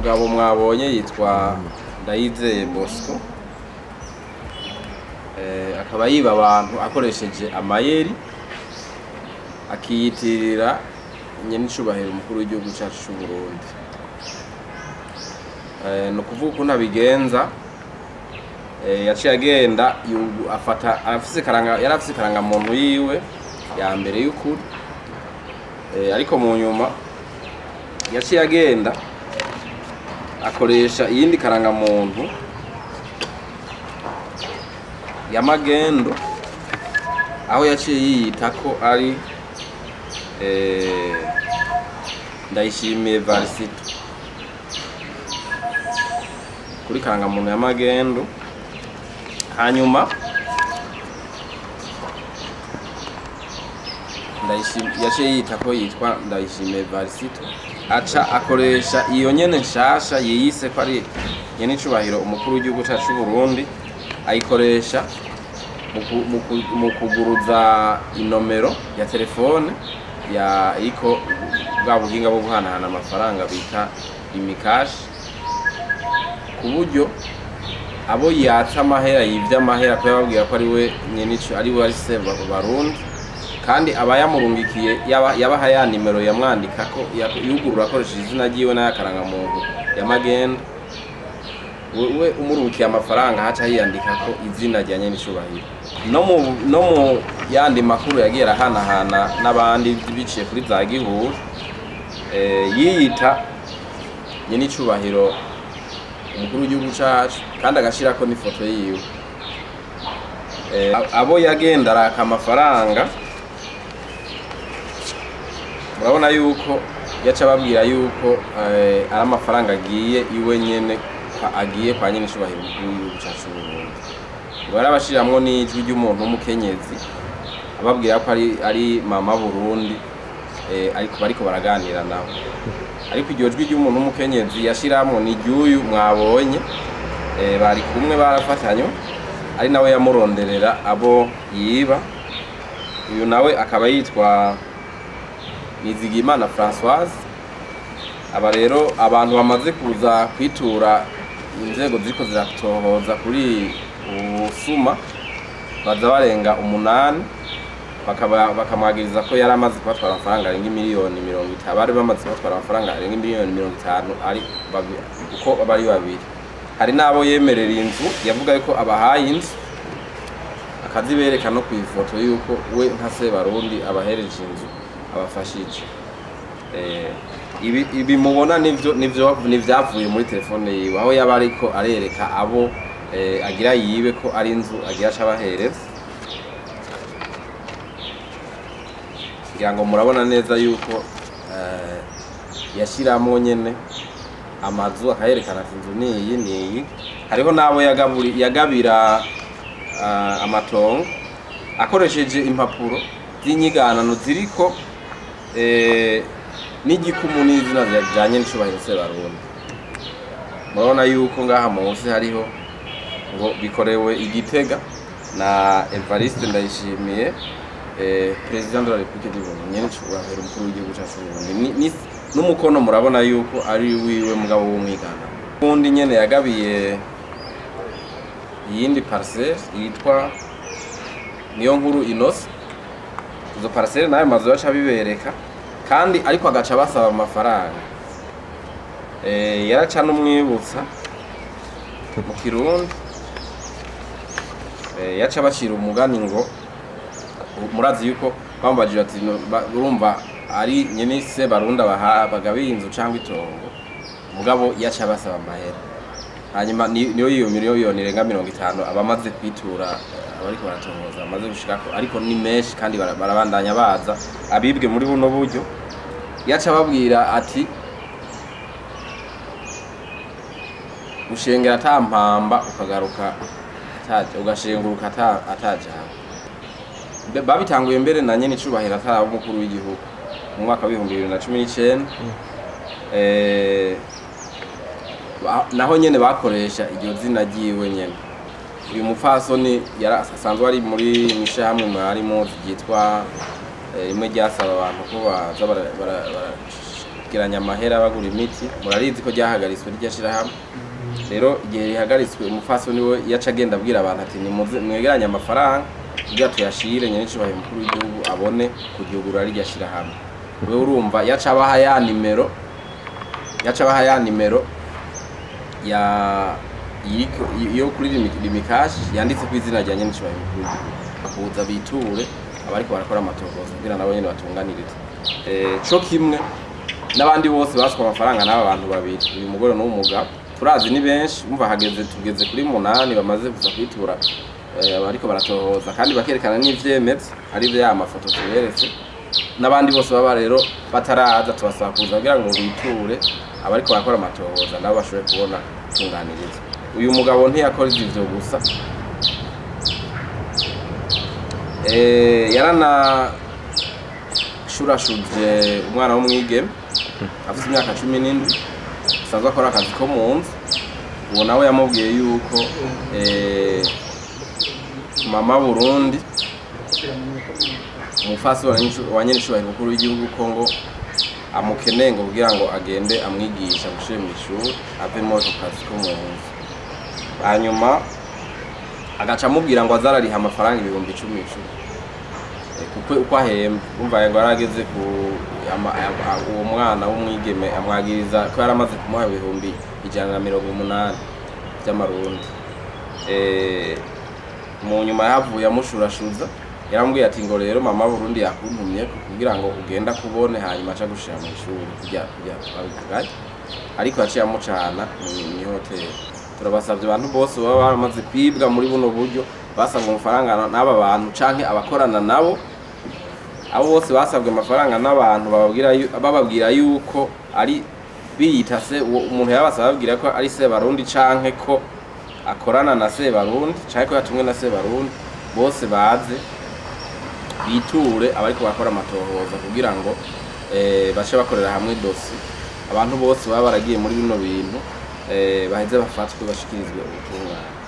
mugabo mwabonye yitwa Ndayizeye Bosco, akaba yiba abantu akoresheje amayeri, akiyitirira nyene icubahiro umukuru w'igihugu cyacu cy'u Burundi. No kuvuga ko ntabigenza, yaciye agenda afata yarafise karanga muntu yiwe ya mbere y'ukuri, ariko mu nyuma yaciye agenda akoresha iyindi karanga muntu ya magendo, aho yaciye yiyita ko ari Ndayishimiye Varisito kuri karanga muntu ya magendo. Hanyuma yaciye yita ko yitwa Ndayishimiye Varisito, aca akoresha iyo nyene nshasha yiyise ko ari nyene icubahiro umukuru w'igihugu cyacu cy'u Burundi, ayikoresha mu kuguruza inomero ya telefone ya iko bwa buhinga bwo guhanahana amafaranga bita imikashi, ku buryo abo yatsa amahera yivya amahera ko yababwira ko ari we nyene ari we ari se Barundi, kandi abayamurungikiye yabaha ya nimero yamwandika ko yugurura akoresheje izina ryiwe n'ayakaranga muntu ya magendo. We umurukiye amafaranga haca yiyandika ko izina rya nyene icubahiro. No mu yandi makuru yagiye arahanahana n'abandi biciye kuri za gihuru, yiyita nyene icubahiro umukuru w'igihugu cyacu kandi agashirako n'ifoto yiwe. Abo yagenda araka amafaranga, murabona yuko yaca babwira yuko ari amafaranga agiye iwe nyene, agiye kwa nyene icubahiro umukuru w'igihugu cyacu cy'u Burundi. Ngo yarabashiramwo n'ijwi ry'umuntu w'umukenyezi ababwira ko ari mama Burundi, ariko bariko baraganira nawe, ariko iryo jwi ry'umuntu w'umukenyezi yashiramo ni ry'uyu mwabonye, bari kumwe barafatanywe, ari nawe yamuronderera abo yiba. Uyu nawe akaba yitwa Nizigimana Françoise. Aba rero abantu bamaze kuza kwitura inzego ziriko ziratohoza kuri ubusuma baza barenga 8, bakamwagiriza ko yari amaze kubatwara amafaranga arenga miliyoni 50. Bari bamaze kubatwara amafaranga arenga miliyoni 50 ari uko bari babiri. Hari nabo yemerera inzu, yavuga yuko abahaye inzu akazibereka no ku ifoto yuko we nka se Barundi abahereje inzu abafashije. Ibi mubona nivyavuye muri telefone yiwe, aho yaba ariko arereka abo agira yibe ko ari inzu agira acabahereza. Ngira ngo murabona neza yuko yashiramo nyene amazu akayerekana ati inzu niyi. Hariho nabo yagabira amatongo akoresheje impapuro z'inyiganano ziriko n'igikumu n'izina ryajanye n'icubahiro se Barundi. Murabona yuko ngaha munsi hariho ngo bikorewe Igitega na Evariste Ndayishimiye, President de la République du Burundi, nyene icubahiro umukuru w'igihugu cyacu cy'u Burundi. N'umukono murabona yuko ari wiwe mugabo w'umwigana. Undi nyene yagabiye iyindi parcelle yitwa Niyonkuru Innocent. Izo parcelle nayo mazu yaca bibereka, kandi ariko agaca basaba amafaranga. Yaraca n'umwibutsa mu Kirundi, yaca bashira umugani ngo murazi yuko bambajije ati urumva ari nyene se Barundi bagabiye inzu cyangwa itongo, mugabo yaca basaba amahera. Hanyuma niyo iyo miliyoni irenga 50 abamaze kwitura abariko baratongoza amaze gushikako, ariko ni menshi kandi barabandanya baza abibwe muri buno buryo. Yaca babwira ati ushengera atampamba ukagaruka ataje, ugashenguruka ataje. Babitanguye mbere na nyene icubahiro atari umukuru w'igihugu mu mwaka wa 2019. Naho nyene bakoresha iryo zina ryiwe nyene. Uyu mupfasoni yarasanzwe ari muri mishahamwe mwari mu ryitwa rimwe ryasaba abantu ko baza begeranya amahera bagura imiti murarizi ko ryahagaritswe ryashira hamwe rero igihe rihagaritswe umufasoni we yaca agenda abwira abantu ati mwegeranye amafaranga kugira tuyashire nyene cyubaye mukuru w'igihugu abone kugihugura ryashira hamwe we urumva yaca abaha ya nimero iyo kuri limikashi yanditse ku izina rya nyene cyubaye mukuru w'igihugu akuza biture abariko barakora amatohoza kugira nabo nyene batunganirize co kimwe n'abandi bose baswa amafaranga n'aba bantu babiri uyu mugore n'umugabo turazi ni benshi umva tugeze kuri 8 bamaze kuza kwitura abariko baratohoza kandi bakerekana n'ivyemetse ari bya amafoto tuberetse n'abandi bose baba rero bataraza tubasaba kuza kugira ngo biture abariko barakora amatohoza nabo bashobore kubona tunganiriza uyu mugabo ntiyakora ivyo gusa yarana shurashuje umwana w'umwigeme afite imyaka 17 asanzwe akora akazi ko mu nzu uwo nawe yamubwiye yuko mama Burundi umufasi wa nyene cyubahiro mukuru w'igihugu Kongo amukeneye ngo kugira ngo agende amwigisha gushira mu ishuri avemo ako kazi ko mu nzu hanyuma agaca amubwira ngo azarariha amafaranga 10,000 kuko uko ahemba umva ngo arageze ku uwo mwana w'umwigeme amwagiriza ko yaramaze kumuha 180 by'amarundi mu nyuma yavuye amushurashuza yaramubwiye ati ngo rero mama Burundi yakuntumye kugira ngo ugenda kubone hanyuma aca gushira mu ishuri kujya twabivugaye ariko yaciye amucana ni hotel turabasavye abantu bose baba baramaze kwibwa muri buno buryo basabwe amafaranga n'aba bantu canke abakorana nabo abo bose basabwe amafaranga n'abantu bababwira yuko ari biyitase umuntu yabasaba babwira ko ari Sebarundi canke ko akorana na Sebarundi canke ko yatumwe na Sebarundi bose baze biture abariko bakora amatohoza kugira ngo bace bakorera hamwe dosi abantu bose baba baragiye muri bino bintu baheze bafatwe bashikirizwe ubutungane.